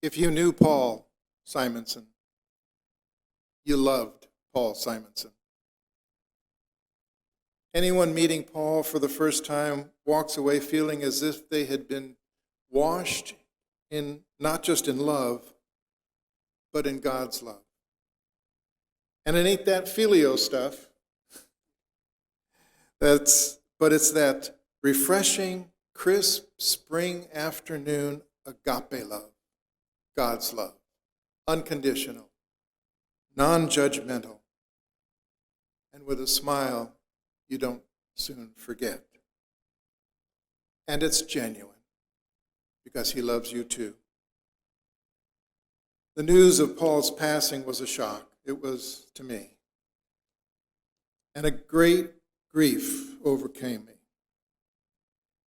If you knew Paul Simonsen, you loved Paul Simonsen. Anyone meeting Paul for the first time walks away feeling as if they had been washed in not just in love, but in God's love. And it ain't that filio stuff. But it's that refreshing, crisp spring afternoon agape love, God's love, unconditional, non-judgmental, and with a smile you don't soon forget. And it's genuine because he loves you too. The news of Paul's passing was a shock. It was to me. And a great grief overcame me.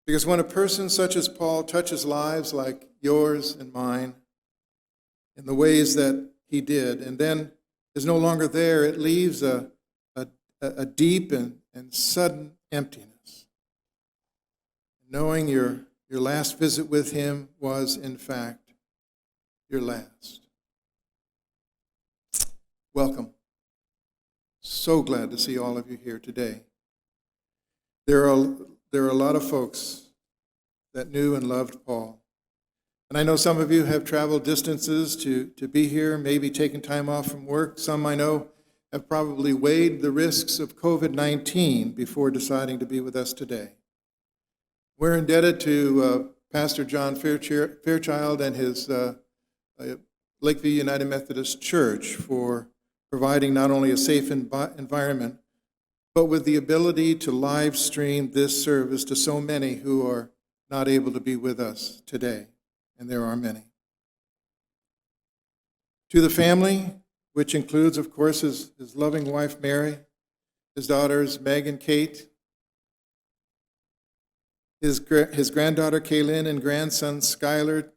Because when a person such as Paul touches lives like yours and mine in the ways that he did, and then is no longer there, it leaves a deep and sudden emptiness. Knowing your last visit with him was, in fact, your last. Welcome. So glad to see all of you here today. There are a lot of folks that knew and loved Paul. And I know some of you have traveled distances to be here, maybe taken time off from work. Some I know have probably weighed the risks of COVID-19 before deciding to be with us today. We're indebted to Pastor John Fairchild and his Lakeview United Methodist Church for providing not only a safe environment, but with the ability to live stream this service to so many who are not able to be with us today. And there are many. To the family, which includes, of course, his loving wife, Mary, his daughters, Meg and Kate, his granddaughter, Kaylin, and grandson, Skylar,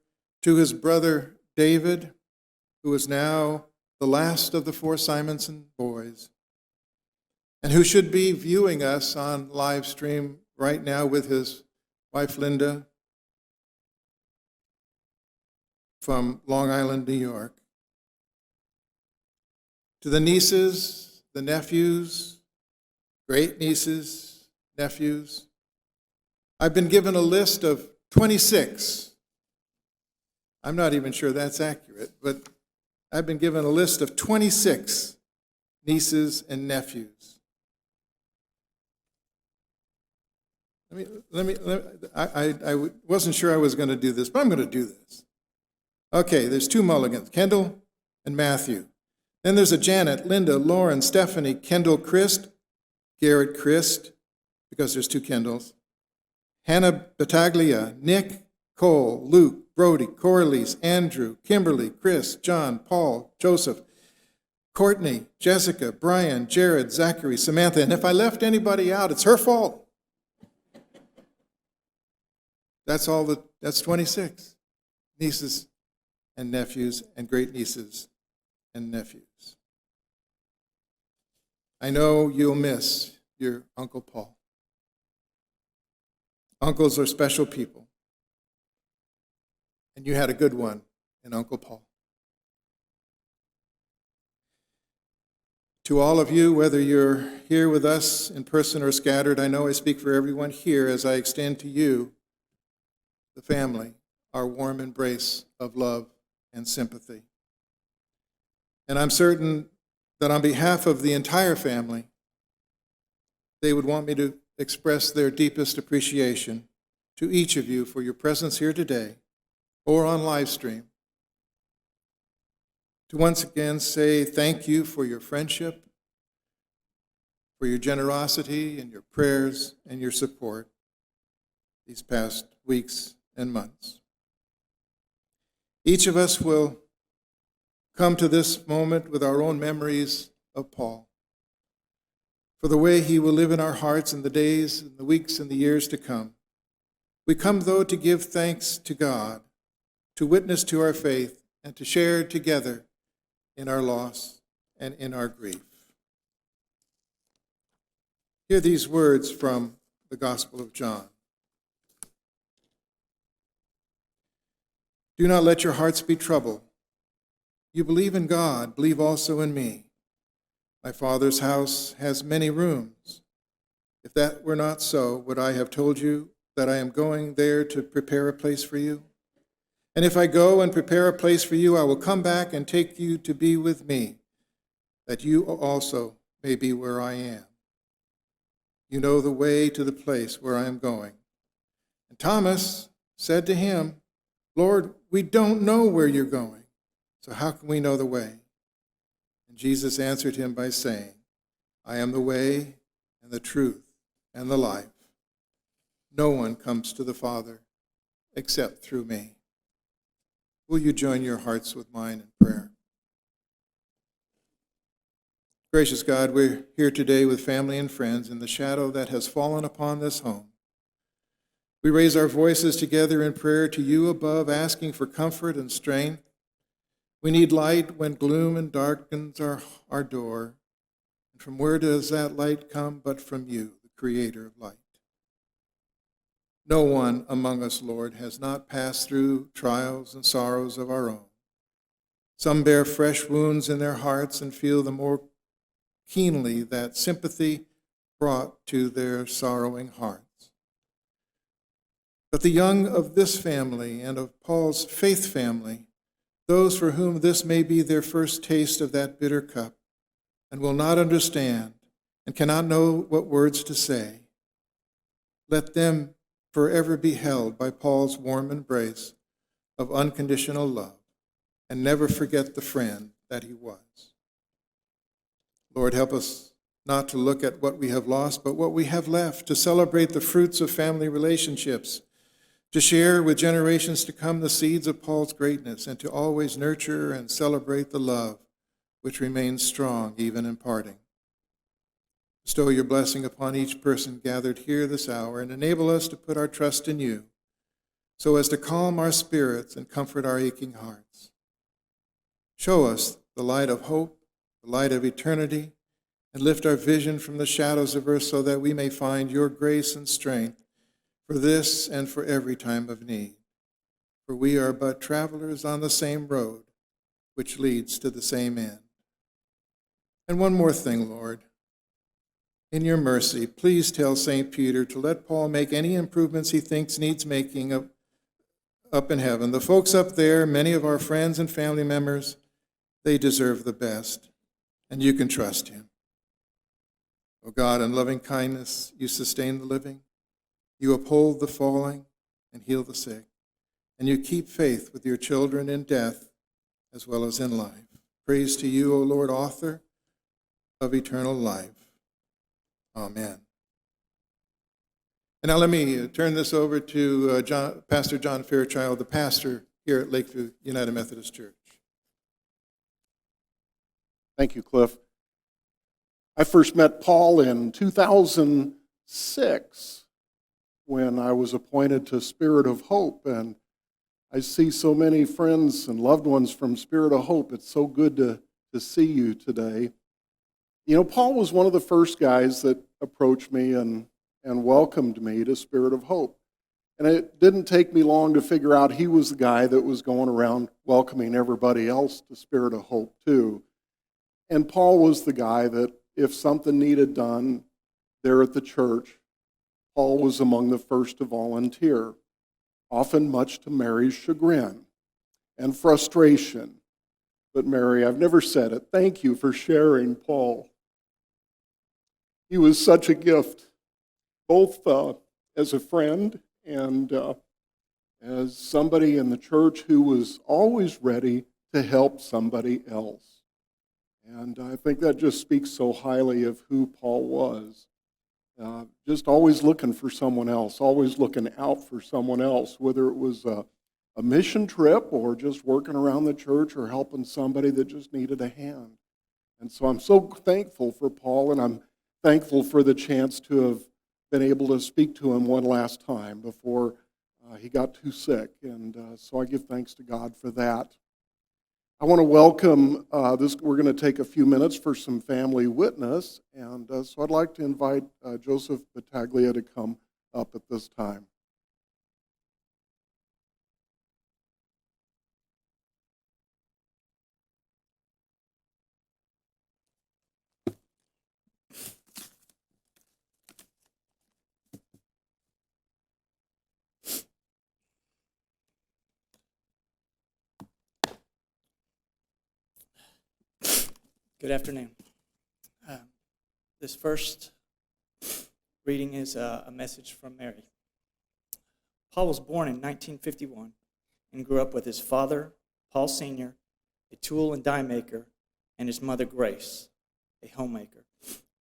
to his brother, David, who is now the last of the 4 Simonsen boys, and who should be viewing us on live stream right now with his wife, Linda, from Long Island, New York. To the nieces, the nephews, great-nieces, nephews, I've been given a list of 26. I'm not even sure that's accurate, but I've been given a list of 26 nieces and nephews. I wasn't sure I was going to do this, but I'm going to do this. Okay, there's 2 Mulligans, Kendall and Matthew. Then there's a Janet, Linda, Lauren, Stephanie, Kendall Christ, Garrett Christ, because there's 2 Kendalls, Hannah Battaglia, Nick, Cole, Luke, Brody, Corliss, Andrew, Kimberly, Chris, John, Paul, Joseph, Courtney, Jessica, Brian, Jared, Zachary, Samantha. And if I left anybody out, it's her fault. That's 26 nieces and nephews and great-nieces and nephews. I know you'll miss your Uncle Paul. Uncles are special people. And you had a good one in Uncle Paul. To all of you, whether you're here with us in person or scattered, I know I speak for everyone here as I extend to you, the family, our warm embrace of love and sympathy. And I'm certain that on behalf of the entire family, they would want me to express their deepest appreciation to each of you for your presence here today or on live stream. To once again say thank you for your friendship, for your generosity and your prayers and your support these past weeks and months. Each of us will come to this moment with our own memories of Paul, for the way he will live in our hearts in the days and the weeks and the years to come. We come, though, to give thanks to God, to witness to our faith, and to share together in our loss and in our grief. Hear these words from the Gospel of John. Do not let your hearts be troubled. You believe in God, believe also in me. My Father's house has many rooms. If that were not so, would I have told you that I am going there to prepare a place for you? And if I go and prepare a place for you, I will come back and take you to be with me, that you also may be where I am. You know the way to the place where I am going. And Thomas said to him, Lord, we don't know where you're going, so how can we know the way? And Jesus answered him by saying, I am the way and the truth and the life. No one comes to the Father except through me. Will you join your hearts with mine in prayer? Gracious God, we're here today with family and friends in the shadow that has fallen upon this home. We raise our voices together in prayer to you above, asking for comfort and strength. We need light when gloom and darkens our door. And from where does that light come but from you, the creator of light? No one among us, Lord, has not passed through trials and sorrows of our own. Some bear fresh wounds in their hearts and feel the more keenly that sympathy brought to their sorrowing hearts. But the young of this family and of Paul's faith family, those for whom this may be their first taste of that bitter cup, and will not understand and cannot know what words to say, let them forever be held by Paul's warm embrace of unconditional love and never forget the friend that he was. Lord, help us not to look at what we have lost, but what we have left, to celebrate the fruits of family relationships, to share with generations to come the seeds of Paul's greatness, and to always nurture and celebrate the love which remains strong even in parting. Bestow your blessing upon each person gathered here this hour, and enable us to put our trust in you, so as to calm our spirits and comfort our aching hearts. Show us the light of hope, the light of eternity, and lift our vision from the shadows of earth so that we may find your grace and strength for this and for every time of need. For we are but travelers on the same road, which leads to the same end. And one more thing, Lord. In your mercy, please tell St. Peter to let Paul make any improvements he thinks needs making up in heaven. The folks up there, many of our friends and family members, they deserve the best, and you can trust him. O God, in loving kindness, you sustain the living, you uphold the falling and heal the sick, and you keep faith with your children in death as well as in life. Praise to you, O Lord, author of eternal life. Amen. And now let me turn this over to Pastor John Fairchild, the pastor here at Lakeview United Methodist Church. Thank you, Cliff. I first met Paul in 2006 when I was appointed to Spirit of Hope, and I see so many friends and loved ones from Spirit of Hope. It's so good to see you today. You know, Paul was one of the first guys that approached me and welcomed me to Spirit of Hope. And it didn't take me long to figure out he was the guy that was going around welcoming everybody else to Spirit of Hope too. And Paul was the guy that if something needed done there at the church, Paul was among the first to volunteer, often much to Mary's chagrin and frustration. But Mary, I've never said it, thank you for sharing Paul. He was such a gift, both as a friend and as somebody in the church who was always ready to help somebody else. And I think that just speaks so highly of who Paul was. Just always looking for someone else, always looking out for someone else, whether it was a mission trip or just working around the church or helping somebody that just needed a hand. And so I'm so thankful for Paul, and I'm thankful for the chance to have been able to speak to him one last time before he got too sick. And so I give thanks to God for that. I want to welcome this. We're going to take a few minutes for some family witness, and so I'd like to invite Joseph Battaglia to come up at this time. Good afternoon. This first reading is a message from Mary. Paul was born in 1951 and grew up with his father, Paul Sr., a tool and die maker, and his mother, Grace, a homemaker,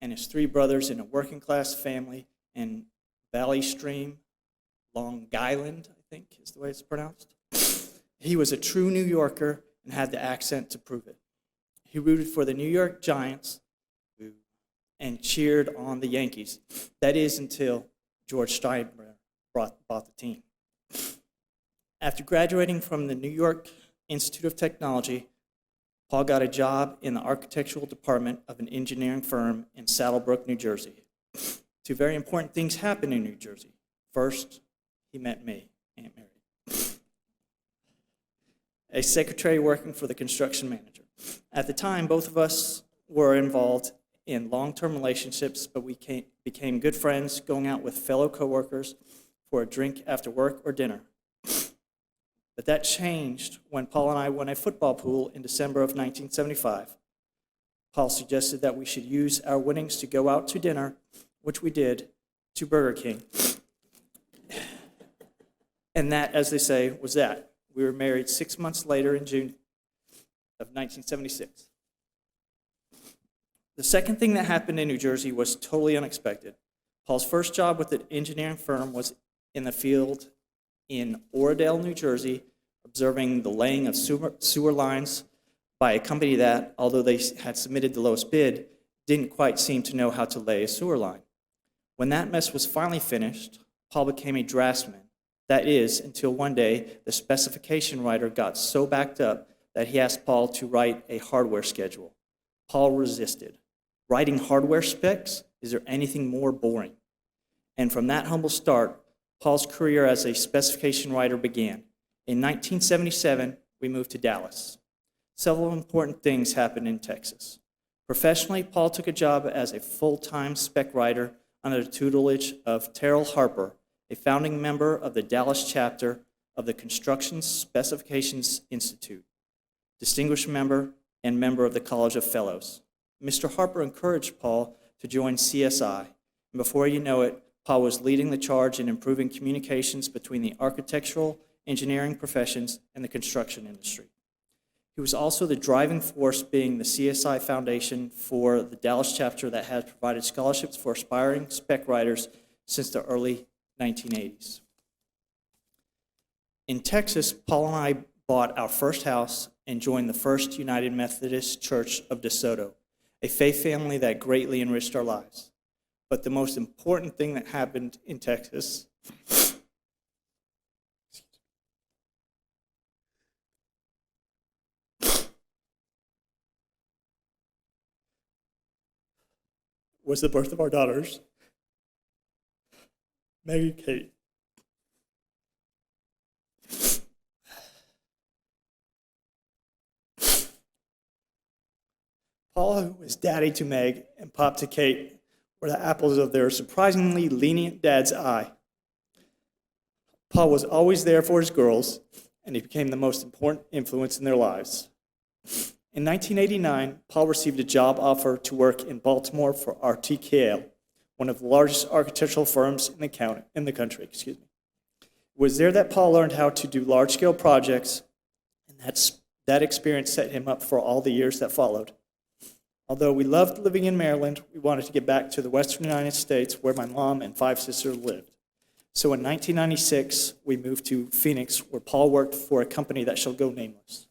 and his three brothers in a working-class family in Valley Stream, Long Island, I think is the way it's pronounced. He was a true New Yorker and had the accent to prove it. He rooted for the New York Giants and cheered on the Yankees. That is until George Steinbrenner bought the team. After graduating from the New York Institute of Technology, Paul got a job in the architectural department of an engineering firm in Saddlebrook, New Jersey. Two very important things happened in New Jersey. First, he met me, Aunt Mary, a secretary working for the construction manager. At the time, both of us were involved in long-term relationships, but we became good friends, going out with fellow coworkers for a drink after work or dinner. But that changed when Paul and I won a football pool in December of 1975. Paul suggested that we should use our winnings to go out to dinner, which we did, to Burger King. And that, as they say, was that. We were married 6 months later in June of 1976. The second thing that happened in New Jersey was totally unexpected. Paul's first job with an engineering firm was in the field in Oradell, New Jersey, observing the laying of sewer lines by a company that, although they had submitted the lowest bid, didn't quite seem to know how to lay a sewer line. When that mess was finally finished, Paul became a draftsman. That is, until one day, the specification writer got so backed up that he asked Paul to write a hardware schedule. Paul resisted. Writing hardware specs? Is there anything more boring? And from that humble start, Paul's career as a specification writer began. In 1977, we moved to Dallas. Several important things happened in Texas. Professionally, Paul took a job as a full-time spec writer under the tutelage of Terrell Harper, a founding member of the Dallas chapter of the Construction Specifications Institute, distinguished member and member of the College of Fellows. Mr. Harper encouraged Paul to join CSI, and before you know it, Paul was leading the charge in improving communications between the architectural, engineering professions and the construction industry. He was also the driving force, being the CSI Foundation for the Dallas chapter that has provided scholarships for aspiring spec writers since the early 1980s. In Texas, Paul and I bought our first house and joined the First United Methodist Church of DeSoto, a faith family that greatly enriched our lives. But the most important thing that happened in Texas was the birth of our daughters, Maggie and Kate. Paul, who was daddy to Meg and pop to Kate, were the apples of their surprisingly lenient dad's eye. Paul was always there for his girls, and he became the most important influence in their lives. In 1989, Paul received a job offer to work in Baltimore for RTKL, one of the largest architectural firms in the country. It was there that Paul learned how to do large-scale projects, and that experience set him up for all the years that followed. Although we loved living in Maryland, we wanted to get back to the western United States where my mom and 5 sisters lived. So in 1996, we moved to Phoenix, where Paul worked for a company that shall go nameless.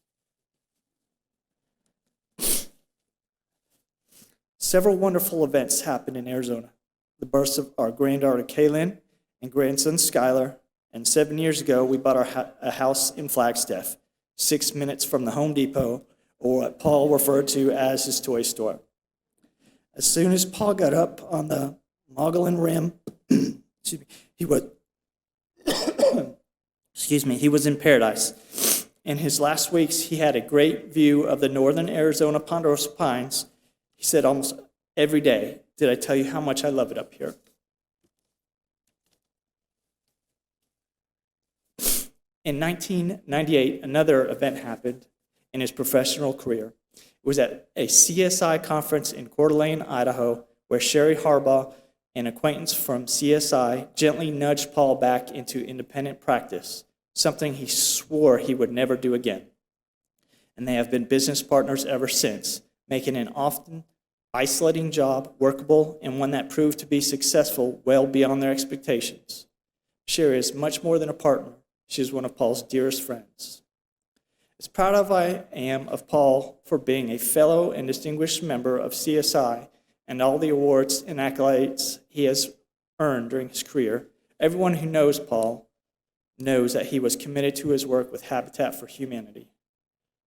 Several wonderful events happened in Arizona. The births of our granddaughter Kaylin and grandson Skylar, and 7 years ago, we bought a house in Flagstaff, 6 minutes from the Home Depot, or what Paul referred to as his toy store. As soon as Paul got up on the Mogollon Rim, he was in paradise. In his last weeks, he had a great view of the northern Arizona ponderosa pines. He said almost every day, "Did I tell you how much I love it up here?" In 1998, another event happened in his professional career. It was at a CSI conference in Coeur d'Alene, Idaho, where Sherry Harbaugh, an acquaintance from CSI, gently nudged Paul back into independent practice, something he swore he would never do again. And they have been business partners ever since, making an often isolating job workable and one that proved to be successful well beyond their expectations. Sherry is much more than a partner. She is one of Paul's dearest friends. As proud as I am of Paul for being a fellow and distinguished member of CSI and all the awards and accolades he has earned during his career, everyone who knows Paul knows that he was committed to his work with Habitat for Humanity.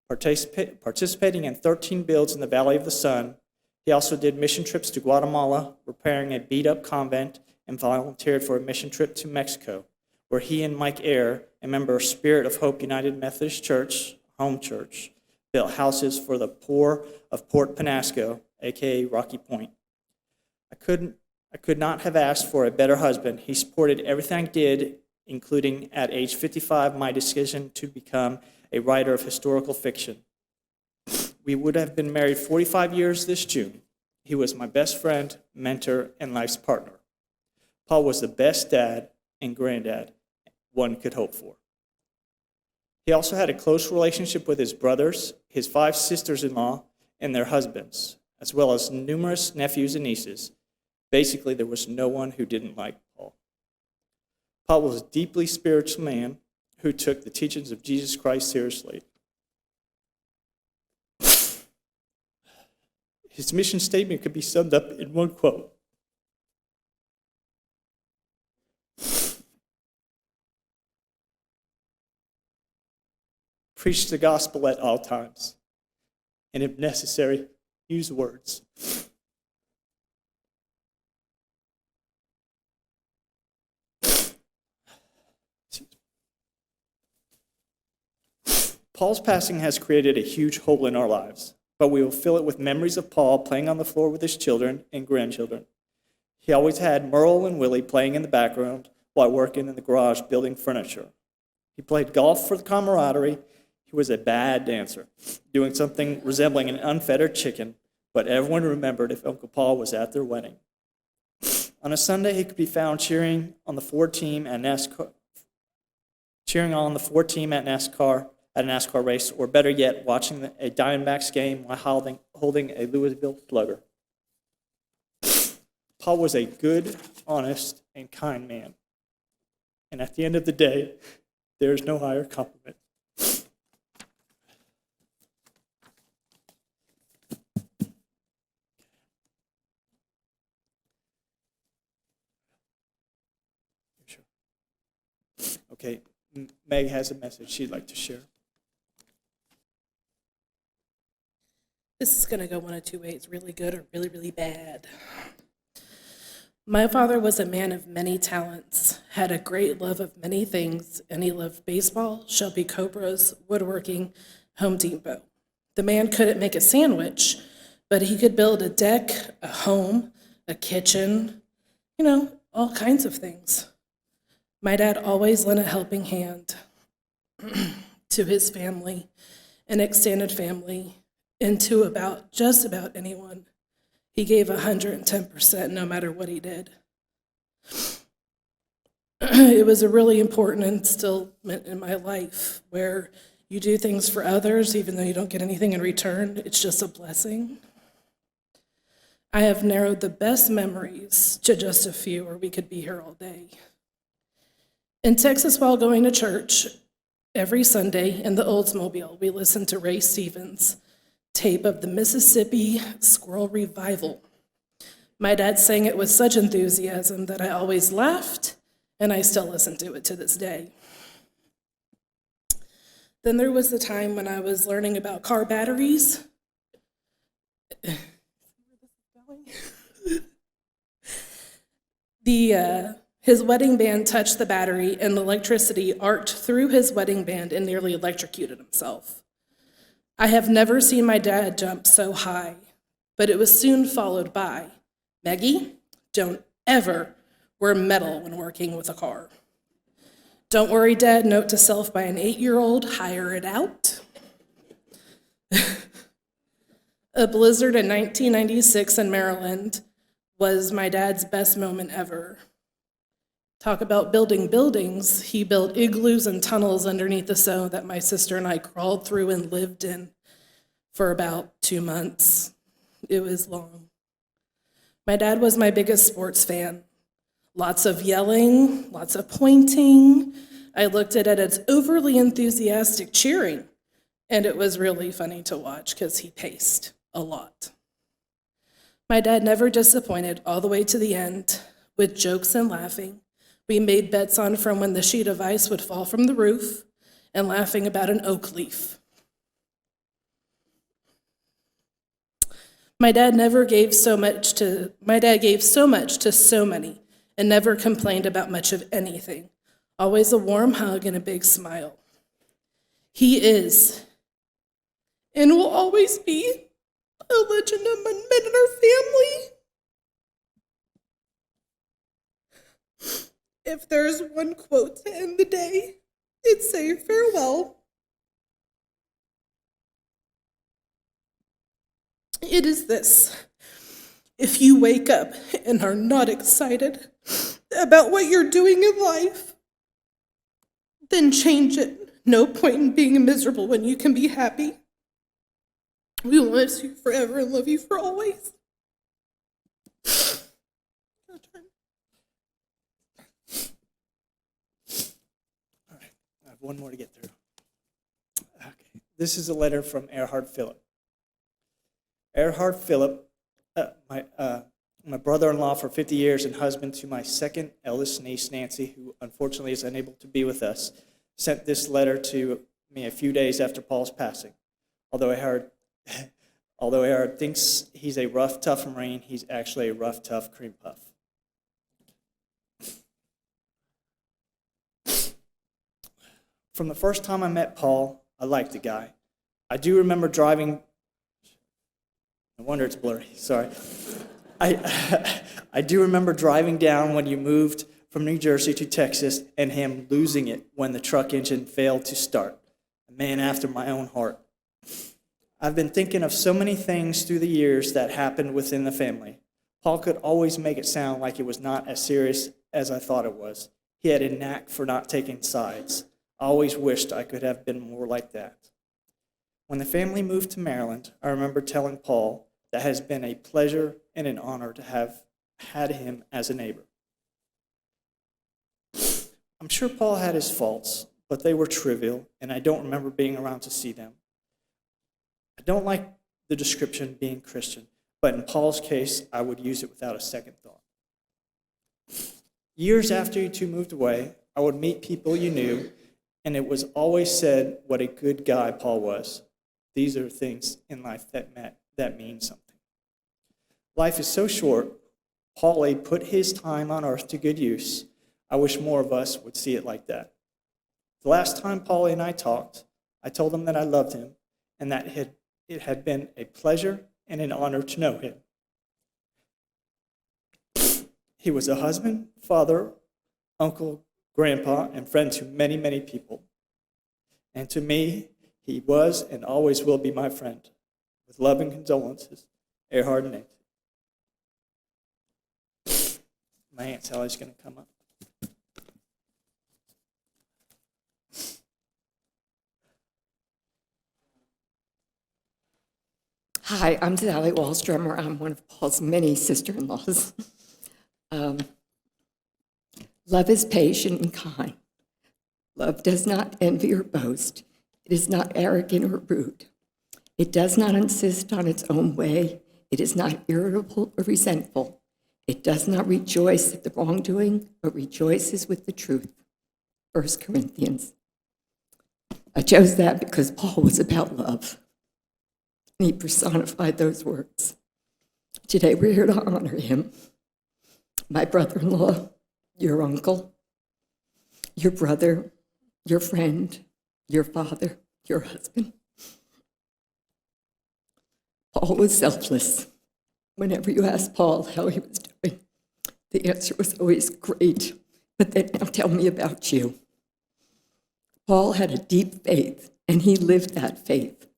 Participating in 13 builds in the Valley of the Sun, he also did mission trips to Guatemala, repairing a beat-up convent, and volunteered for a mission trip to Mexico, where he and Mike Eyre, a member of Spirit of Hope United Methodist Church, home church, built houses for the poor of Port Penasco, aka Rocky Point. I could not have asked for a better husband. He supported everything I did, including at age 55, my decision to become a writer of historical fiction. We would have been married 45 years this June. He was my best friend, mentor, and life's partner. Paul was the best dad and granddad one could hope for. He also had a close relationship with his brothers, his 5 sisters-in-law, and their husbands, as well as numerous nephews and nieces. Basically, there was no one who didn't like Paul. Paul was a deeply spiritual man who took the teachings of Jesus Christ seriously. His mission statement could be summed up in one quote. Preach the gospel at all times, and if necessary, use words. Paul's passing has created a huge hole in our lives, but we will fill it with memories of Paul playing on the floor with his children and grandchildren. He always had Merle and Willie playing in the background while working in the garage building furniture. He played golf for the camaraderie. He was a bad dancer, doing something resembling an unfettered chicken, but everyone remembered if Uncle Paul was at their wedding. On a Sunday, he could be found cheering on the Ford team at NASCAR, at a NASCAR race, or better yet, watching a Diamondbacks game while holding a Louisville Slugger. Paul was a good, honest, and kind man. And at the end of the day, there is no higher compliment. Okay, Meg has a message she'd like to share. This is going to go one of two ways, really good or really, really bad. My father was a man of many talents, had a great love of many things, and he loved baseball, Shelby Cobras, woodworking, Home Depot. The man couldn't make a sandwich, but he could build a deck, a home, a kitchen, all kinds of things. My dad always lent a helping hand to his family, an extended family, and to just about anyone. He gave 110% no matter what he did. It was a really important instillment in my life where you do things for others even though you don't get anything in return. It's just a blessing. I have narrowed the best memories to just a few, or we could be here all day. In Texas, while going to church, every Sunday in the Oldsmobile, we listened to Ray Stevens' tape of the Mississippi Squirrel Revival. My dad sang it with such enthusiasm that I always laughed, and I still listen to it to this day. Then there was the time when I was learning about car batteries. His wedding band touched the battery, and the electricity arced through his wedding band and nearly electrocuted himself. I have never seen my dad jump so high, but it was soon followed by, Maggie, don't ever wear metal when working with a car. Don't worry, Dad, note to self by an 8-year-old, hire it out. A blizzard in 1996 in Maryland was my dad's best moment ever. Talk about building buildings. He built igloos and tunnels underneath the snow that my sister and I crawled through and lived in for about 2 months. It was long. My dad was my biggest sports fan. Lots of yelling, lots of pointing. I looked at it as overly enthusiastic cheering, and it was really funny to watch because he paced a lot. My dad never disappointed all the way to the end with jokes and laughing. We made bets on from when the sheet of ice would fall from the roof and laughing about an oak leaf. My dad gave so much to so many and never complained about much of anything. Always a warm hug and a big smile. He is and will always be a legend among men in our family. If there's one quote to end the day, it's say farewell. It is this: if you wake up and are not excited about what you're doing in life, then change it. No point in being miserable when you can be happy. We will miss you forever and love you for always. All right, I have one more to get through. Okay, this is a letter from Erhard Phillip. Erhard Phillip, my brother-in-law for 50 years and husband to my second eldest niece, Nancy, who unfortunately is unable to be with us, sent this letter to me a few days after Paul's passing. Although Erhard thinks he's a rough, tough Marine, he's actually a rough, tough cream puff. From the first time I met Paul, I liked the guy. I do remember driving. No wonder it's blurry, sorry. I do remember driving down when you moved from New Jersey to Texas and him losing it when the truck engine failed to start. A man after my own heart. I've been thinking of so many things through the years that happened within the family. Paul could always make it sound like it was not as serious as I thought it was. He had a knack for not taking sides. I always wished I could have been more like that. When the family moved to Maryland, I remember telling Paul that it has been a pleasure and an honor to have had him as a neighbor. I'm sure Paul had his faults, but they were trivial, and I don't remember being around to see them. I don't like the description being Christian, but in Paul's case, I would use it without a second thought. Years after you two moved away, I would meet people you knew, and it was always said what a good guy Paul was. These are things in life that mean something. Life is so short. Paul put his time on earth to good use. I wish more of us would see it like that. The last time Paul and I talked, I told him that I loved him and that it had been a pleasure and an honor to know him. He was a husband, father, uncle, grandpa, and friend to many, many people. And to me, he was and always will be my friend. With love and condolences, Erhard and Nancy. My Aunt Sally's going to come up. Hi, I'm Sally Wallströmer. I'm one of Paul's many sister-in-laws. Love is patient and kind. Love does not envy or boast. It is not arrogant or rude. It does not insist on its own way. It is not irritable or resentful. It does not rejoice at the wrongdoing, but rejoices with the truth. 1 Corinthians. I chose that because Paul was about love. And he personified those words. Today we're here to honor him. My brother-in-law, your uncle, your brother, your friend, your father, your husband. Paul was selfless. Whenever you asked Paul how he was doing, the answer was always great. But then now tell me about you. Paul had a deep faith, and he lived that faith.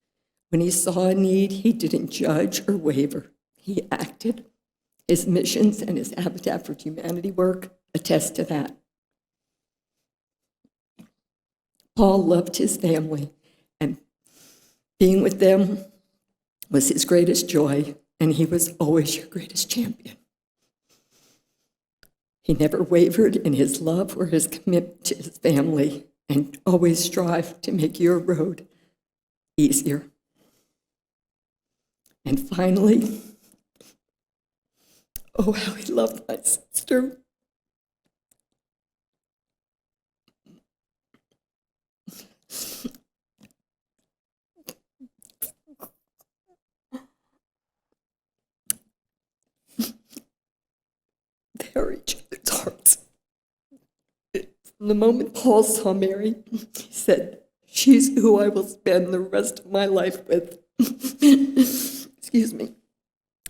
When he saw a need, he didn't judge or waver. He acted. His missions and his Habitat for Humanity work attest to that. Paul loved his family, and being with them was his greatest joy, and he was always your greatest champion. He never wavered in his love or his commitment to his family, and always strived to make your road easier. And finally, oh, how he loved my sister. They are each other's hearts. From the moment Paul saw Mary, he said, "She's who I will spend the rest of my life with." Excuse me.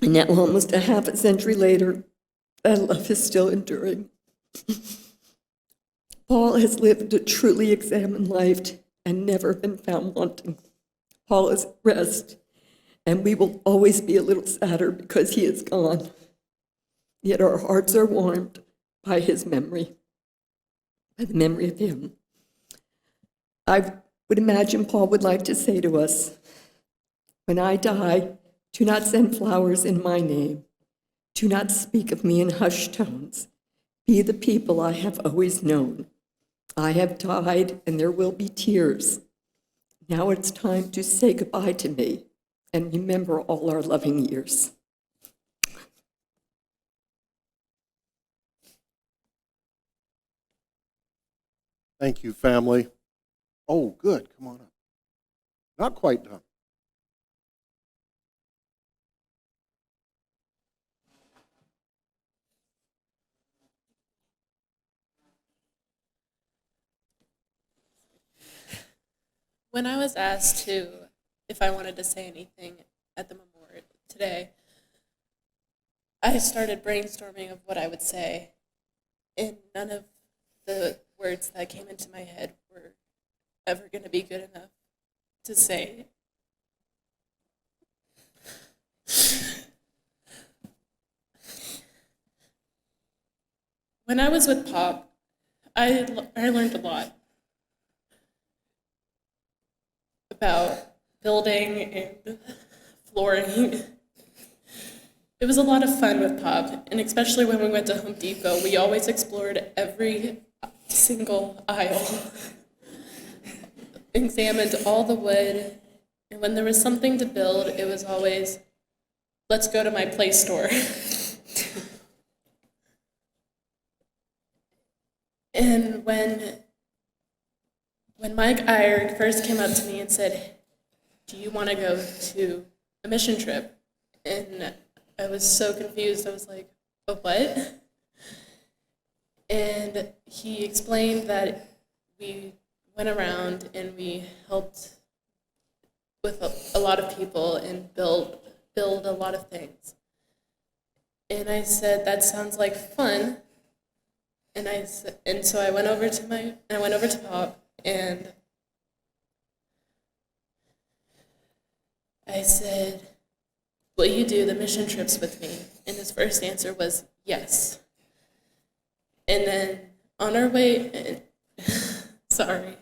And now, almost a half a century later, that love is still enduring. Paul has lived a truly examined life and never been found wanting. Paul is at rest, and we will always be a little sadder because he is gone. Yet our hearts are warmed by his memory, by the memory of him. I would imagine Paul would like to say to us, "When I die, do not send flowers in my name. Do not speak of me in hushed tones. Be the people I have always known. I have died, and there will be tears. Now it's time to say goodbye to me and remember all our loving years." Thank you, family. Oh, good. Come on up. Not quite done. When I was asked if I wanted to say anything at the memorial today, I started brainstorming of what I would say, and none of the words that came into my head were ever going to be good enough to say. When I was with Pop, I learned a lot about building and flooring. It was a lot of fun with Pop, and especially when we went to Home Depot, we always explored every single aisle, examined all the wood, and when there was something to build, it was always, "Let's go to my play store." And when Mike Iyer first came up to me and said, "Do you want to go to a mission trip?" And I was so confused. I was like, "A what?" And he explained that we went around and we helped with a lot of people and build a lot of things. And I said, "That sounds like fun." And so I went over to Pop, and I said, "Will you do the mission trips with me?" And his first answer was yes. And then on our way, sorry.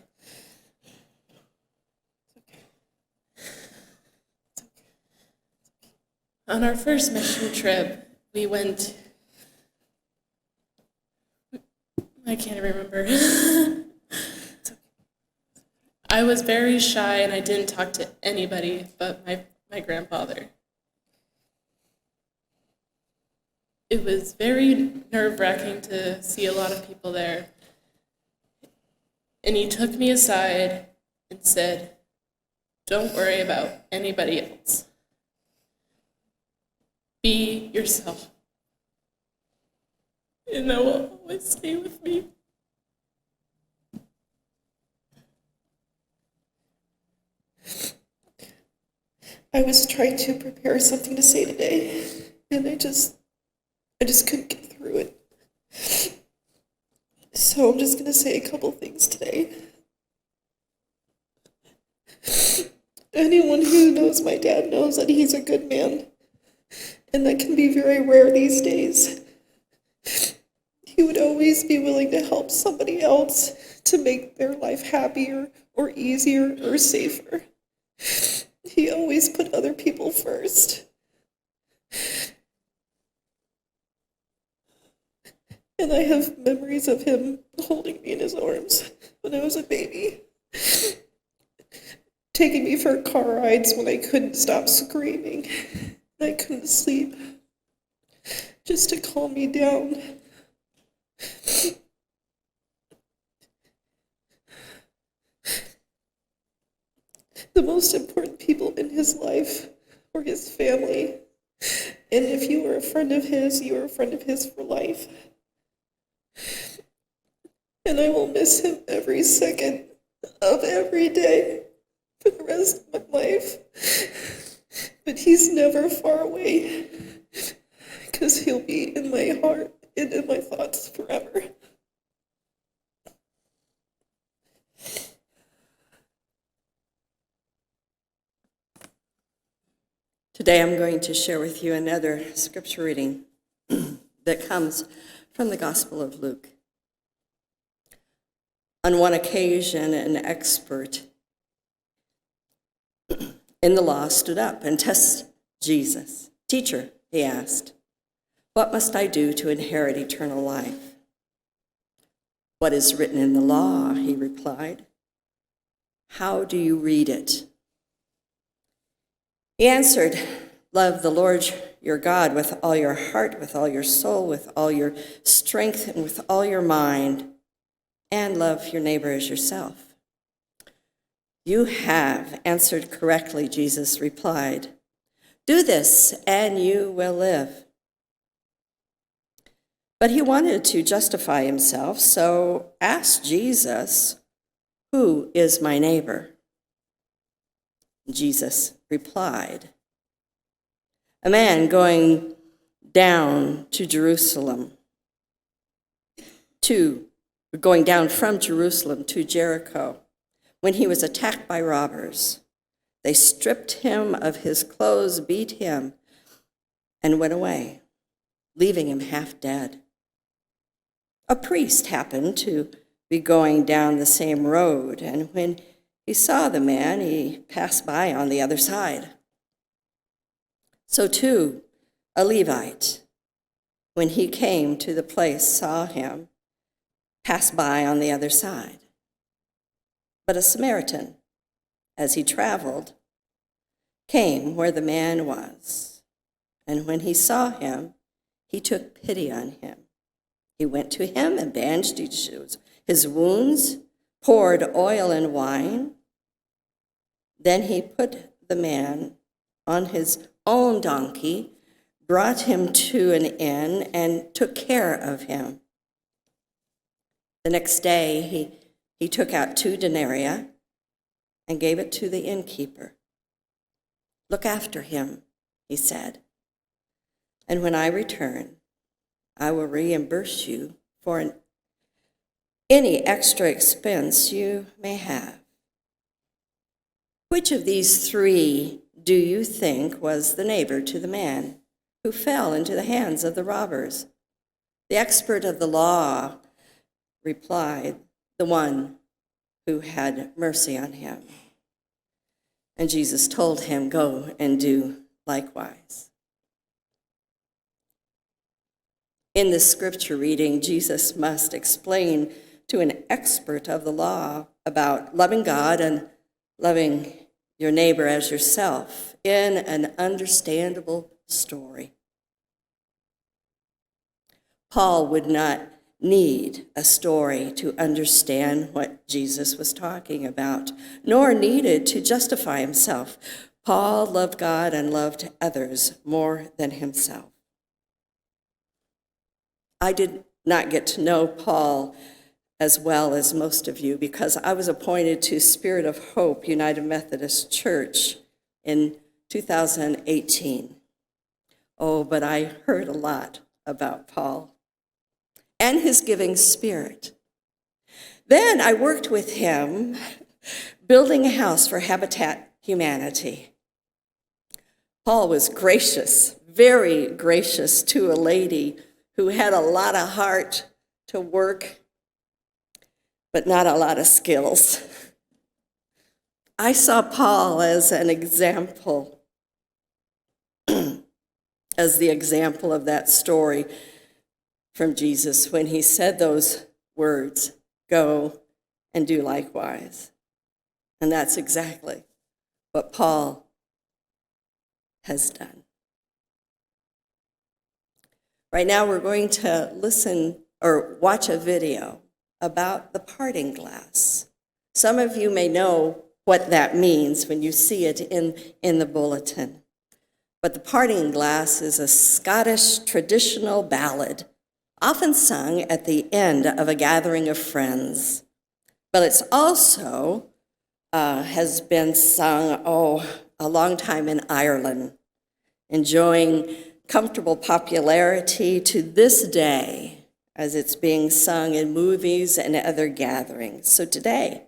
On our first mission trip, we went, I can't remember. I was very shy and I didn't talk to anybody but my grandfather. It was very nerve-wracking to see a lot of people there. And he took me aside and said, "Don't worry about anybody else. Be yourself. And that will always stay with me." I was trying to prepare something to say today, and I just couldn't get through it. So I'm just going to say a couple things today. Anyone who knows my dad knows that he's a good man, and that can be very rare these days. He would always be willing to help somebody else to make their life happier or easier or safer. He always put other people first. And I have memories of him holding me in his arms when I was a baby, taking me for car rides when I couldn't stop screaming and I couldn't sleep, just to calm me down. The most important people in his life were his family. And if you were a friend of his, you were a friend of his for life. And I will miss him every second of every day for the rest of my life. But he's never far away, because he'll be in my heart and in my thoughts forever. Today I'm going to share with you another scripture reading that comes from the Gospel of Luke. On one occasion, an expert in the law stood up and tested Jesus. "Teacher," he asked, "what must I do to inherit eternal life?" "What is written in the law?" he replied. "How do you read it?" He answered, "Love the Lord your God with all your heart, with all your soul, with all your strength, and with all your mind, and love your neighbor as yourself." "You have answered correctly," Jesus replied. "Do this, and you will live." But he wanted to justify himself, so asked Jesus, "Who is my neighbor?" Jesus replied, "A man going down from Jerusalem to Jericho, when he was attacked by robbers. They stripped him of his clothes, beat him, and went away, leaving him half dead. A priest happened to be going down the same road, and when he saw the man, he passed by on the other side. So too, a Levite, when he came to the place, saw him, passed by on the other side. But a Samaritan, as he traveled, came where the man was, and when he saw him, he took pity on him. He went to him and bandaged his wounds, poured oil and wine. Then he put the man on his own donkey, brought him to an inn, and took care of him. The next day, he took out 2 denarii and gave it to the innkeeper. "Look after him," he said, "and when I return, I will reimburse you for any extra expense you may have." Which of these 3 do you think was the neighbor to the man who fell into the hands of the robbers? The expert of the law replied, "The one who had mercy on him." And Jesus told him, "Go and do likewise." In this scripture reading, Jesus must explain to an expert of the law about loving God and loving your neighbor as yourself in an understandable story. Paul would not need a story to understand what Jesus was talking about, nor needed to justify himself. Paul loved God and loved others more than himself. I did not get to know Paul as well as most of you because I was appointed to Spirit of Hope United Methodist Church in 2018. Oh, but I heard a lot about Paul and his giving spirit. Then I worked with him building a house for Habitat humanity. Paul was gracious, very gracious to a lady who had a lot of heart to work, but not a lot of skills. I saw Paul as an example, as the example of that story from Jesus when he said those words, "Go and do likewise." And that's exactly what Paul has done. Right now, we're going to listen or watch a video about the parting glass. Some of you may know what that means when you see it in the bulletin. But the parting glass is a Scottish traditional ballad, often sung at the end of a gathering of friends. But it's also has been sung, a long time in Ireland, enjoying comfortable popularity to this day as it's being sung in movies and other gatherings. So today,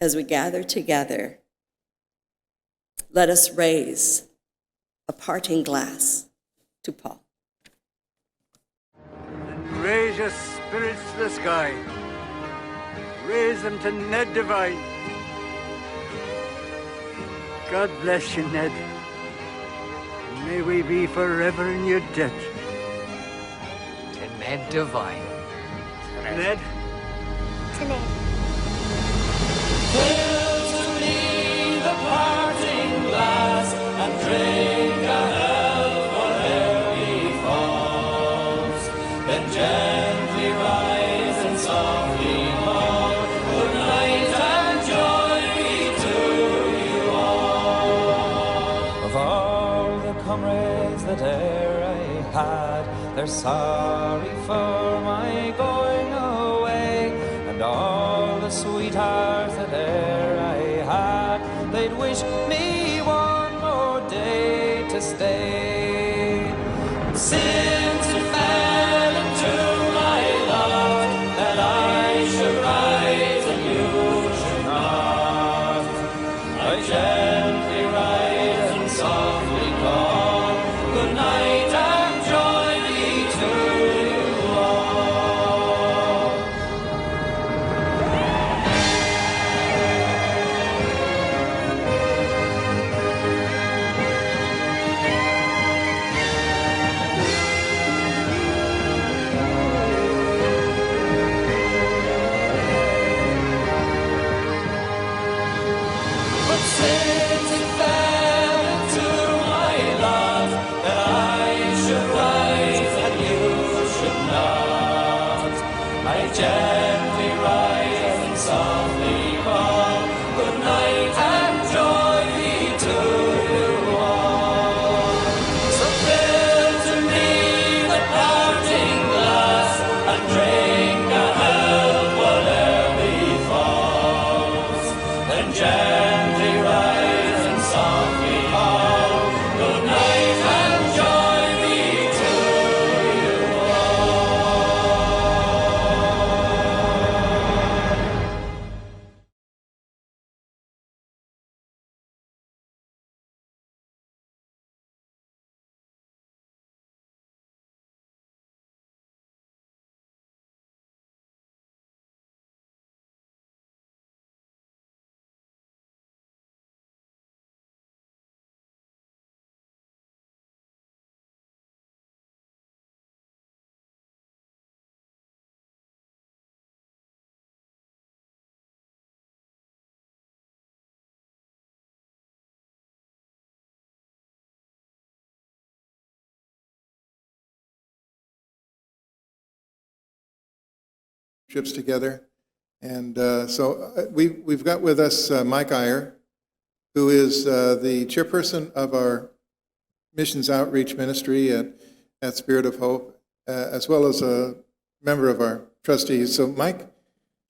as we gather together, let us raise a parting glass to Paul. And raise your spirits to the sky. Raise them to Ned Divine. God bless you, Ned. And may we be forever in your debt. To Ned Divine. Ned? To Ned. Fill to me the parting glass and drink a health whate'er befalls. Then gently rise and softly call. Good night and joy be to you all. Of all the comrades that e'er I had, they're sorry for my going away, and all the sweethearts that e'er I had, they'd wish me one more day to stay. Since it fell into my lot that I should rise and you should not, I gently rise and softly call. Good night and joy be to you all. But since it fell into my lot that I should rise and you should not, I gently rise and softly call. Good night and joy be to you all. So fill to me the parting glass and drink a health whatever befalls. Then gently rise and softly call. Good night and joy be to you all. Trips together. And we've got with us Mike Iyer, who is the chairperson of our missions outreach ministry at Spirit of Hope, as well as a member of our trustees. So Mike,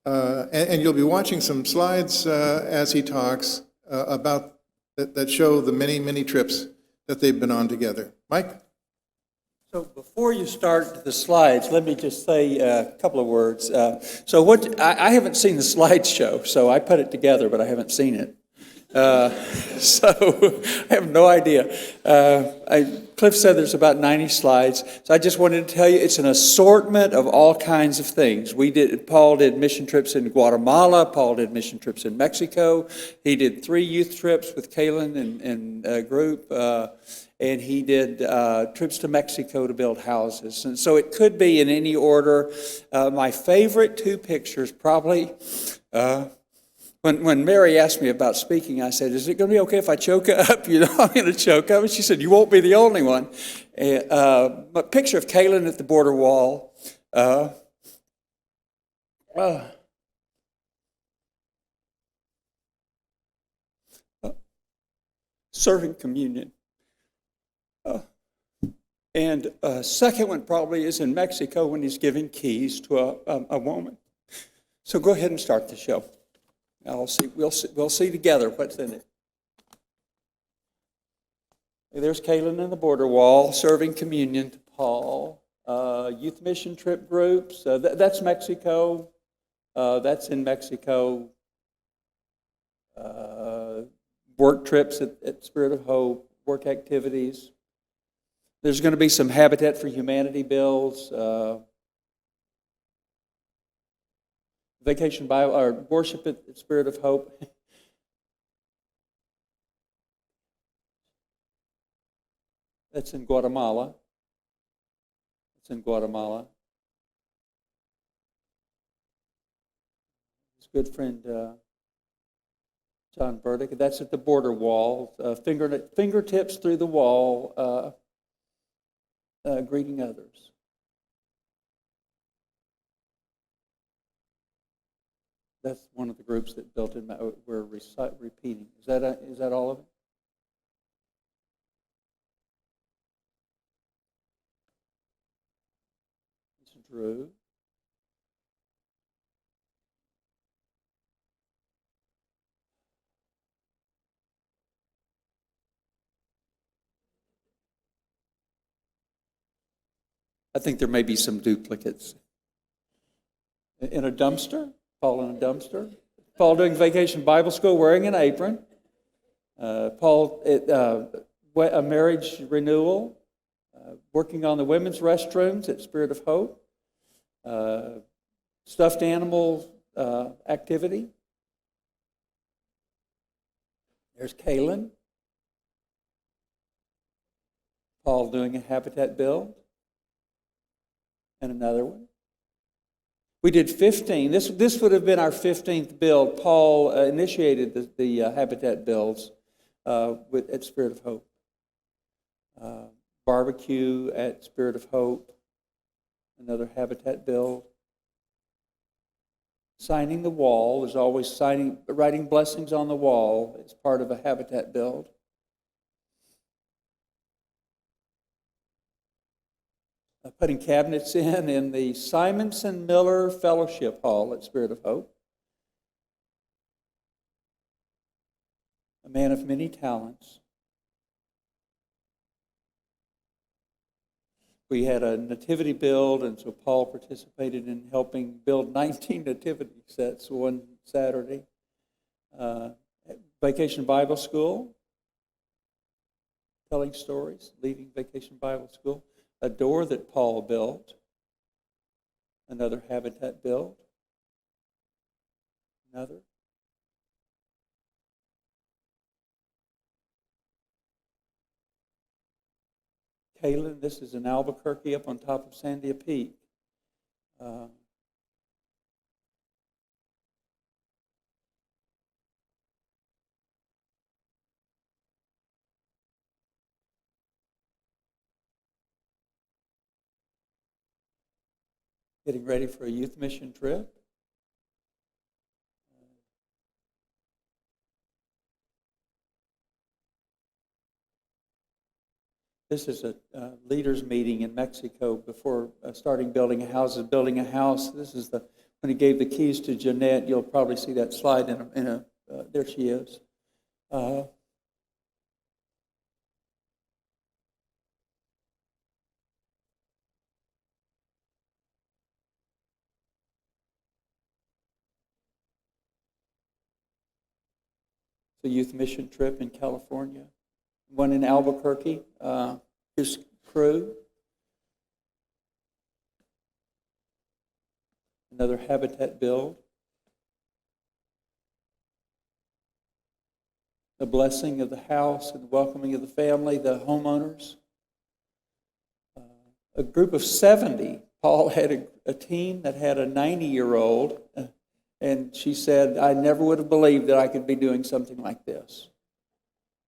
and you'll be watching some slides as he talks about that show the many, many trips that they've been on together. Mike? So before you start the slides, let me just say a couple of words. I haven't seen the slideshow, so I put it together, but I haven't seen it. So I have no idea. Cliff said there's about 90 slides, so I just wanted to tell you it's an assortment of all kinds of things. Paul did mission trips in Guatemala. Paul did mission trips in Mexico. He did 3 youth trips with Kaylin and a group, and he did trips to Mexico to build houses. And so it could be in any order. My favorite 2 pictures probably. When Mary asked me about speaking, I said, is it going to be okay if I choke up? You know, I'm going to choke up. And she said, you won't be the only one. A picture of Kaylin at the border wall. Serving communion. And second one probably is in Mexico when he's giving keys to a woman. So go ahead and start the show. We'll see together what's in it. There's Kaylin in the border wall serving communion to Paul. Youth mission trip groups. That's Mexico. That's in Mexico. Work trips at Spirit of Hope. Work activities. There's going to be some Habitat for Humanity bills. Vacation Bible or worship at Spirit of Hope. That's in Guatemala. It's in Guatemala. His good friend John Burdick. That's at the border wall. Fingertips through the wall, greeting others. That's one of the groups that built in. We're repeating. Is that all of it? It's Drew. I think there may be some duplicates. In a dumpster. Paul in a dumpster. Paul doing Vacation Bible School wearing an apron. Paul at a marriage renewal. Working on the women's restrooms at Spirit of Hope. Stuffed animal activity. There's Kaylin. Paul doing a habitat build. And another one. We did 15. This would have been our 15th build. Paul initiated the habitat builds at Spirit of Hope. Barbecue at Spirit of Hope, another habitat build. Signing the wall is always writing blessings on the wall. It's part of a habitat build. Putting cabinets in the Simonsen Miller Fellowship Hall at Spirit of Hope. A man of many talents. We had a nativity build, and so Paul participated in helping build 19 nativity sets one Saturday. Vacation Bible School, telling stories, leading Vacation Bible School. A door that Paul built, another habitat build, another. Kaylin, this is in Albuquerque up on top of Sandia Peak. Getting ready for a youth mission trip. This is a leaders meeting in Mexico before starting building a house. This is when he gave the keys to Jeanette. You'll probably see that slide there she is. It's a youth mission trip in California. One in Albuquerque, his crew. Another habitat build. The blessing of the house and the welcoming of the family, the homeowners. A group of 70. Paul had a team that had a 90-year-old, and she said, I never would have believed that I could be doing something like this.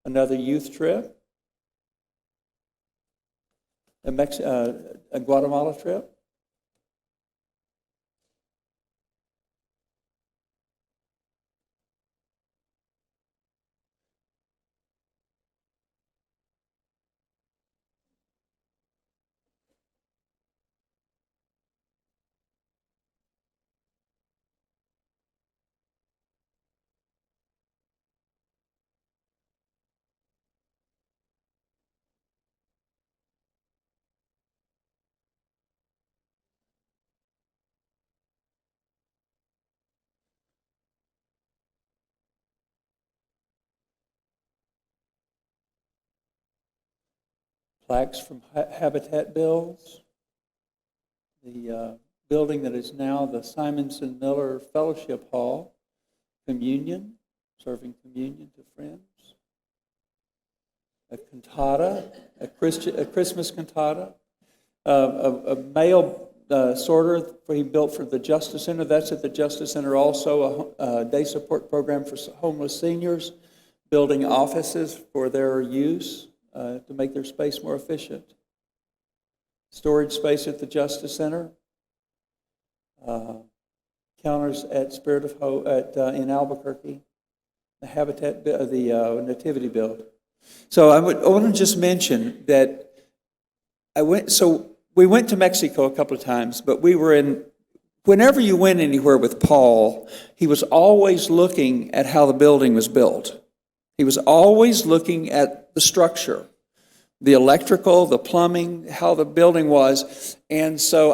Another youth trip. A Guatemala trip. Plaques from Habitat builds. The building that is now the Simonsen Miller Fellowship Hall. Communion, serving communion to friends. A cantata, a Christmas cantata. A mail sorter he built for the Justice Center. That's at the Justice Center also, a day support program for homeless seniors, building offices for their use to make their space more efficient. Storage space at the Justice Center. Counters at Spirit of Hope in Albuquerque. The Habitat, the Nativity build. So I want to just mention that we went to Mexico a couple of times, but whenever you went anywhere with Paul, he was always looking at how the building was built. He was always looking at the structure, the electrical, the plumbing, how the building was. And so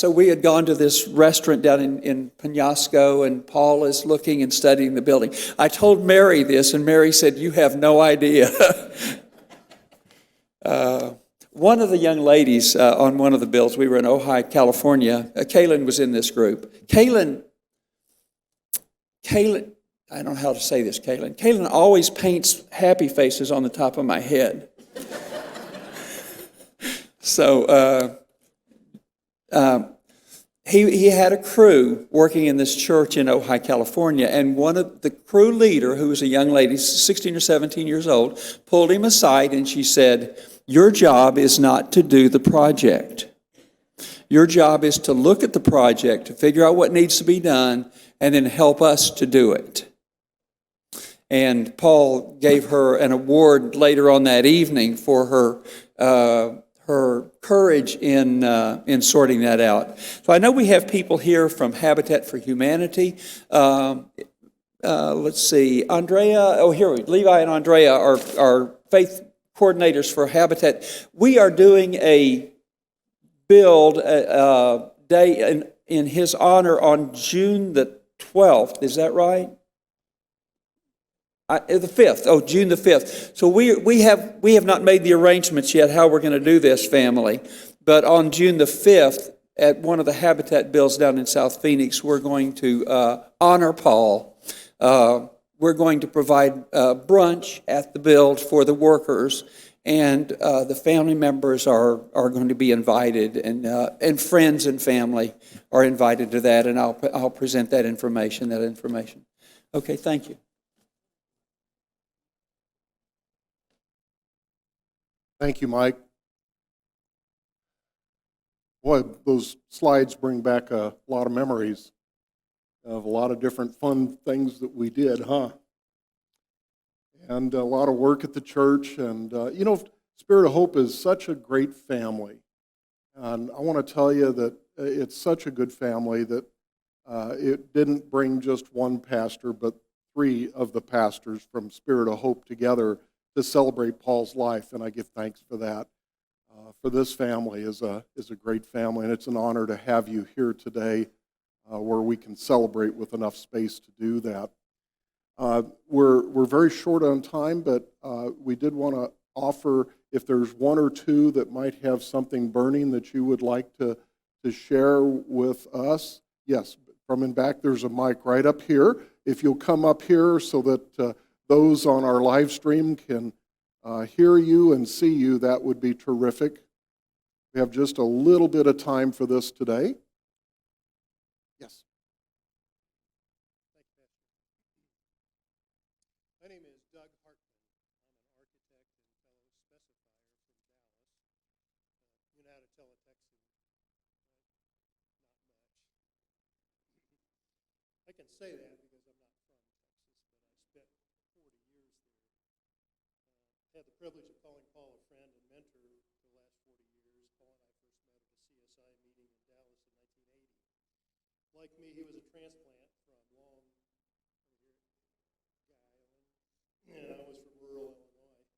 we had gone to this restaurant down in Penasco, and Paul is looking and studying the building. I told Mary this, and Mary said, "You have no idea." One of the young ladies on one of the builds, we were in Ojai, California. Kaylin was in this group. Kaylin, I don't know how to say this, Kaylin. Kaylin always paints happy faces on the top of my head. So he had a crew working in this church in Ojai, California, and one of the crew leader, who was a young lady, 16 or 17 years old, pulled him aside and she said, "Your job is not to do the project. Your job is to look at the project, to figure out what needs to be done, and then help us to do it." And Paul gave her an award later on that evening for her courage in sorting that out. So I know we have people here from Habitat for Humanity. Let's see, Andrea. Levi and Andrea are faith coordinators for Habitat. We are doing a build day in his honor on June the 12th. Is that right? The 5th. Oh, June the 5th. So we have not made the arrangements yet how we're going to do this, family. But on June the 5th, at one of the Habitat builds down in South Phoenix, we're going to honor Paul. We're going to provide brunch at the build for the workers, and the family members are going to be invited, and friends and family are invited to that, and I'll present that information. Okay, thank you. Thank you, Mike. Boy, those slides bring back a lot of memories of a lot of different fun things that we did, huh? And a lot of work at the church. And, Spirit of Hope is such a great family. And I want to tell you that it's such a good family that it didn't bring just one pastor, but 3 of the pastors from Spirit of Hope together to celebrate Paul's life, and I give thanks for that. For this family is a great family, and it's an honor to have you here today where we can celebrate with enough space to do that. We're very short on time, but we did want to offer, if there's one or two that might have something burning that you would like to share with us. Yes, from in back, there's a mic right up here. If you'll come up here so that those on our live stream can hear you and see you, that would be terrific. We have just a little bit of time for this today. Yes. My name is Doug Hartman. I'm an architect and fellow specifier from Dallas. You know how to tell a Texan, right? Not much. I can say that because I'm not from Texas, but I spent 40 years there. Had the privilege of calling Paul a friend and mentor for the last 40 years. Paul and I first met at a CSI meeting in Dallas in 1980. Like me, he was a transplant from Long, and I was from rural Illinois.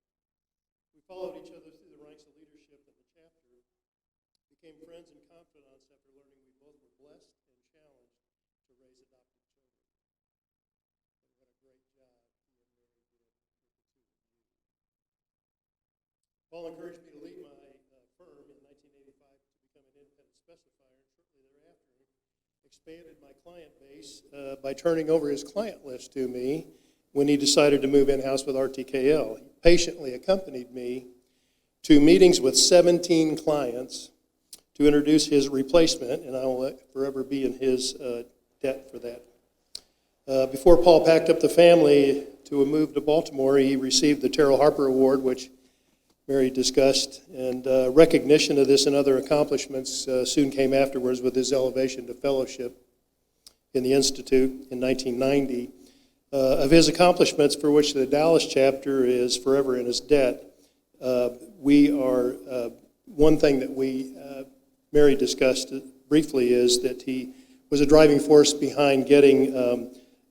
We followed each other through the ranks of leadership in the chapter, became friends and confidants after learning we both were blessed and challenged to raise adopted children. And what a great job he and Mary did with the two of you. Paul encouraged me to leave my firm in 1985 to become an independent specifier, and shortly thereafter expanded my client base by turning over his client list to me when he decided to move in-house with RTKL. He patiently accompanied me to meetings with 17 clients to introduce his replacement, and I will forever be in his debt for that. Before Paul packed up the family to move to Baltimore, he received the Terrell Harper Award, which Mary discussed, and recognition of this and other accomplishments soon came afterwards with his elevation to fellowship in the Institute in 1990. Of his accomplishments, for which the Dallas chapter is forever in his debt, one thing that Mary discussed briefly is that he was a driving force behind getting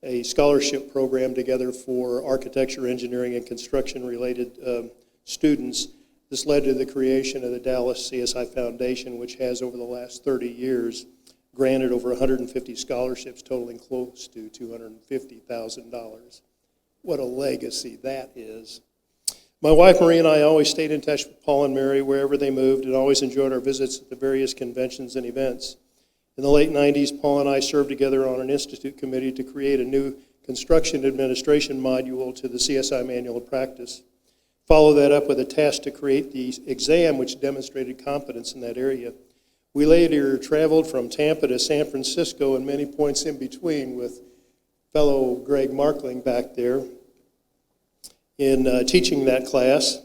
a scholarship program together for architecture, engineering, and construction-related students. This led to the creation of the Dallas CSI Foundation, which has, over the last 30 years, granted over 150 scholarships totaling close to $250,000. What a legacy that is. My wife Marie and I always stayed in touch with Paul and Mary wherever they moved and always enjoyed our visits at the various conventions and events. In the late 90s, Paul and I served together on an institute committee to create a new construction administration module to the CSI Manual of Practice. Follow that up with a task to create the exam which demonstrated competence in that area. We later traveled from Tampa to San Francisco and many points in between with fellow Greg Markling back there in teaching that class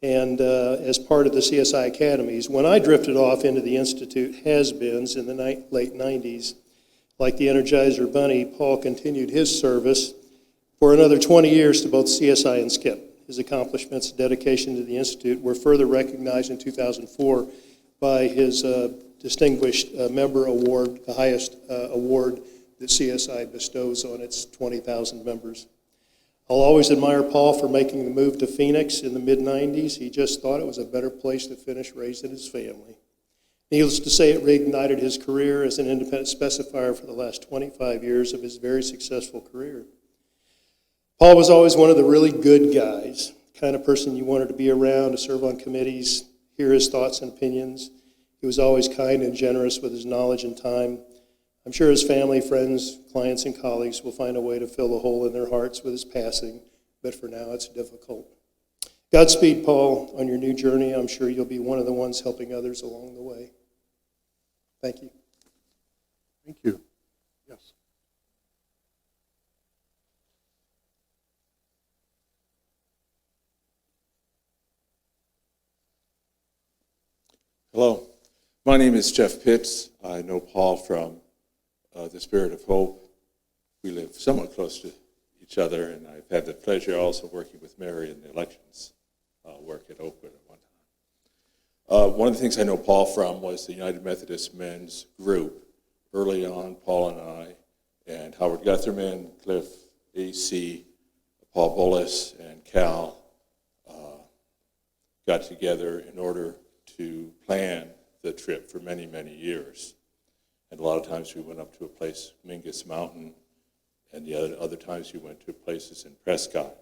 and as part of the CSI Academies. When I drifted off into the Institute has-beens in the late 90s, like the Energizer Bunny, Paul continued his service for another 20 years to both CSI and SCIP. His accomplishments and dedication to the Institute were further recognized in 2004 by his Distinguished Member Award, the highest award that CSI bestows on its 20,000 members. I'll always admire Paul for making the move to Phoenix in the mid-90s. He just thought it was a better place to finish raising his family. Needless to say, it reignited his career as an independent specifier for the last 25 years of his very successful career. Paul was always one of the really good guys, the kind of person you wanted to be around, to serve on committees, hear his thoughts and opinions. He was always kind and generous with his knowledge and time. I'm sure his family, friends, clients, and colleagues will find a way to fill the hole in their hearts with his passing, but for now it's difficult. Godspeed, Paul, on your new journey. I'm sure you'll be one of the ones helping others along the way. Thank you. Thank you. Yes. Hello, my name is Jeff Pitts. I know Paul from the Spirit of Hope. We live somewhat close to each other, and I've had the pleasure also working with Mary in the elections work at Oakwood at one time. One of the things I know Paul from was the United Methodist Men's Group. Early on, Paul and I, and Howard Gutherman, Cliff, AC, Paul Bullis, and Cal got together in order to plan the trip for many, many years. And a lot of times we went up to a place, Mingus Mountain, and the other times you went to places in Prescott.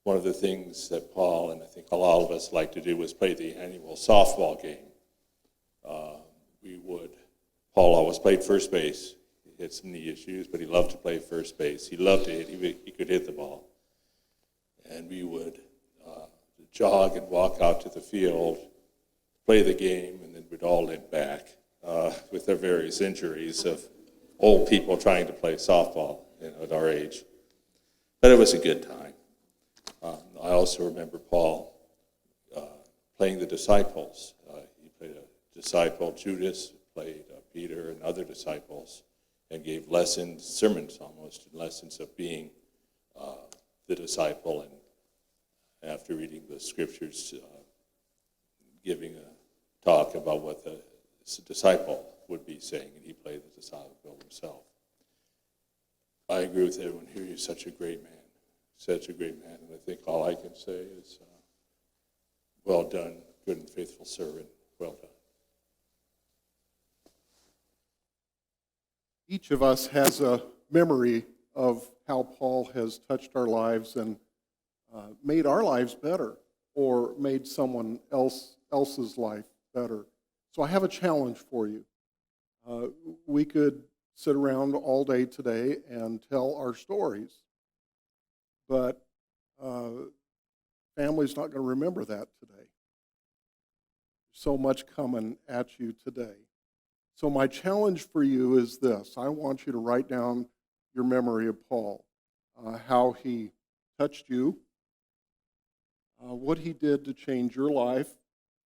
One of the things that Paul and I think all of us like to do was play the annual softball game. Paul always played first base. He had some knee issues, but he loved to play first base. He loved to hit. He could hit the ball. And we would jog and walk out to the field, play the game, and then we'd all head back with their various injuries of old people trying to play softball at our age. But it was a good time. I also remember Paul playing the disciples. He played a disciple, Judas, played Peter and other disciples, and gave lessons, sermons almost, lessons of being the disciple, and after reading the scriptures, giving a talk about what the disciple would be saying, and he played the disciple himself. I agree with everyone here. You're such a great man. Such a great man, and I think all I can say is, well done, good and faithful servant. Well done. Each of us has a memory of how Paul has touched our lives and made our lives better, or made someone else's life better. So I have a challenge for you. We could sit around all day today and tell our stories, but family's not going to remember that today. So much coming at you today. So my challenge for you is this. I want you to write down your memory of Paul, how he touched you, what he did to change your life,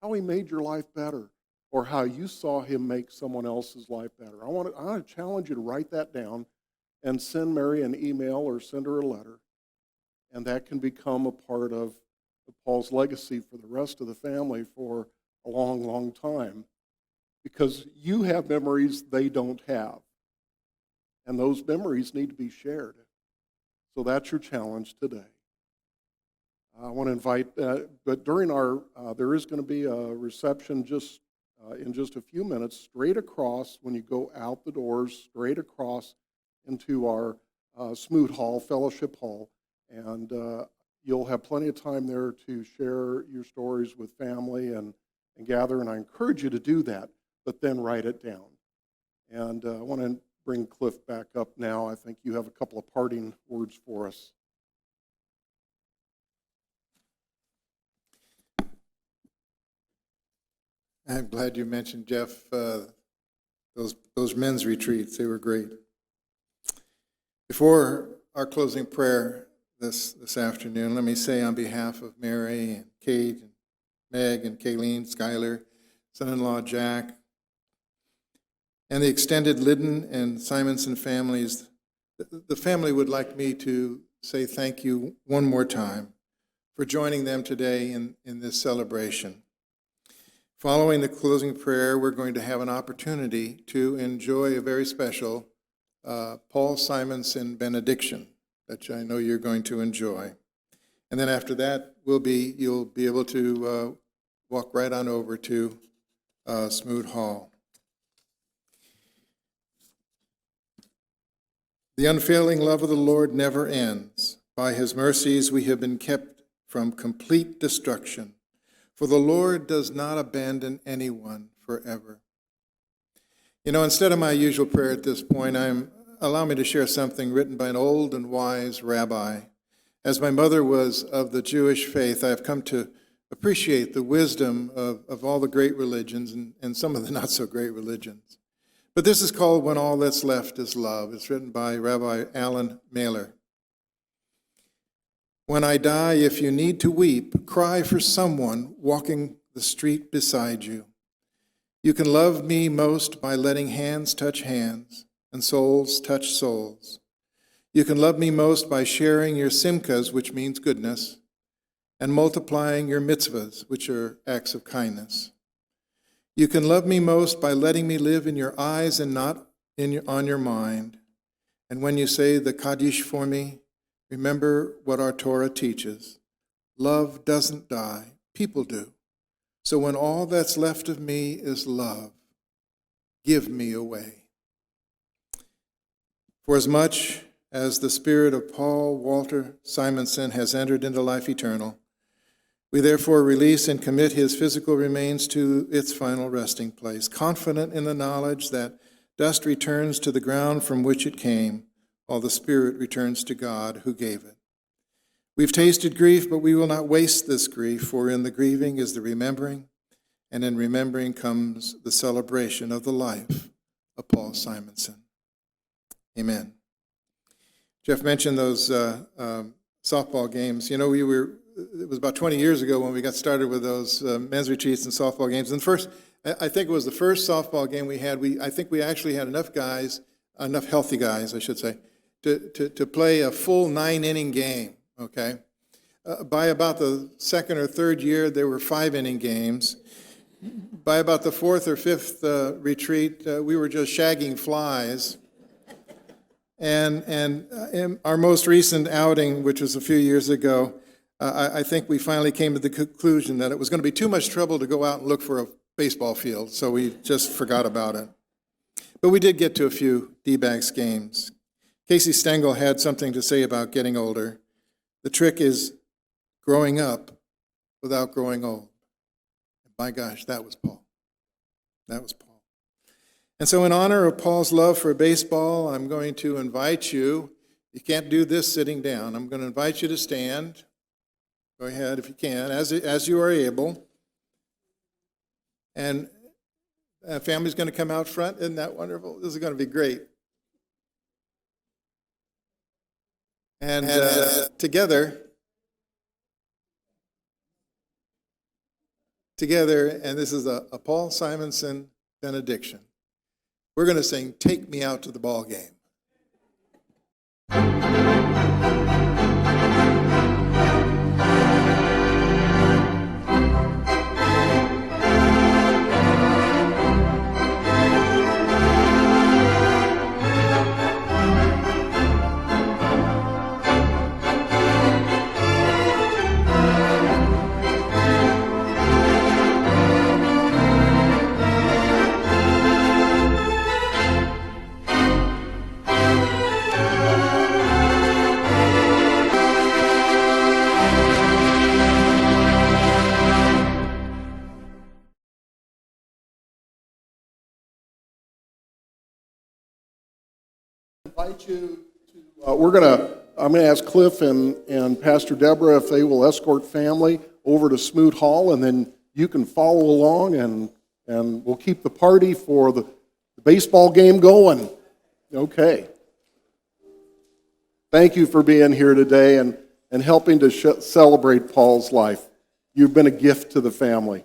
how he made your life better, or how you saw him make someone else's life better. I want to challenge you to write that down and send Mary an email or send her a letter, and that can become a part of Paul's legacy for the rest of the family for a long, long time. Because you have memories they don't have. And those memories need to be shared. So that's your challenge today. I want to invite, but during our, there is going to be a reception just in just a few minutes, straight across when you go out the doors, straight across into our Smoot Hall, Fellowship Hall. And you'll have plenty of time there to share your stories with family and gather. And I encourage you to do that, but then write it down. And I want to bring Cliff back up now. I think you have a couple of parting words for us. I'm glad you mentioned, Jeff, those men's retreats. They were great. Before our closing prayer this afternoon, let me say on behalf of Mary and Kate and Meg and Kayleen, Skylar, son-in-law Jack, and the extended Liddon and Simonsen families, the family would like me to say thank you one more time for joining them today in this celebration. Following the closing prayer, we're going to have an opportunity to enjoy a very special Paul Simonsen benediction that I know you're going to enjoy. And then after that, you'll be able to walk right on over to Smoot Hall. The unfailing love of the Lord never ends. By his mercies we have been kept from complete destruction. For the Lord does not abandon anyone forever. You know, instead of my usual prayer at this point, allow me to share something written by an old and wise rabbi. As my mother was of the Jewish faith, I have come to appreciate the wisdom of all the great religions and some of the not so great religions. But this is called When All That's Left Is Love. It's written by Rabbi Alan Mailer. When I die, if you need to weep, cry for someone walking the street beside you. You can love me most by letting hands touch hands and souls touch souls. You can love me most by sharing your simchas, which means goodness, and multiplying your mitzvahs, which are acts of kindness. You can love me most by letting me live in your eyes and not on your mind. And when you say the Kaddish for me, remember what our Torah teaches. Love doesn't die, people do. So when all that's left of me is love, give me away. For as much as the spirit of Paul Walter Simonsen has entered into life eternal. We therefore release and commit his physical remains to its final resting place, confident in the knowledge that dust returns to the ground from which it came, while the spirit returns to God who gave it. We've tasted grief, but we will not waste this grief, for in the grieving is the remembering, and in remembering comes the celebration of the life of Paul Simonsen. Amen. Jeff mentioned those softball games. You know, it was about 20 years ago when we got started with those men's retreats and softball games. And first, I think it was the first softball game we had. I think we actually had enough healthy guys, I should say, to play a full 9-inning game, okay? By about the second or third year, there were 5-inning games. By about the fourth or fifth retreat, we were just shagging flies. And in our most recent outing, which was a few years ago, I think we finally came to the conclusion that it was going to be too much trouble to go out and look for a baseball field, so we just forgot about it. But we did get to a few D-backs games. Casey Stengel had something to say about getting older. The trick is growing up without growing old. My gosh, that was Paul. That was Paul. And so in honor of Paul's love for baseball, I'm going to invite you can't do this sitting down. I'm going to invite you to stand. Go ahead if you can, as you are able. And family's going to come out front. Isn't that wonderful? This is going to be great. And together, and this is a Paul Simonsen benediction. We're going to sing, "Take Me Out to the Ball Game." Invite you to, I'm going to ask Cliff and Pastor Deborah if they will escort family over to Smoot Hall, and then you can follow along, and we'll keep the party for the baseball game going. Okay. Thank you for being here today and helping to celebrate Paul's life. You've been a gift to the family.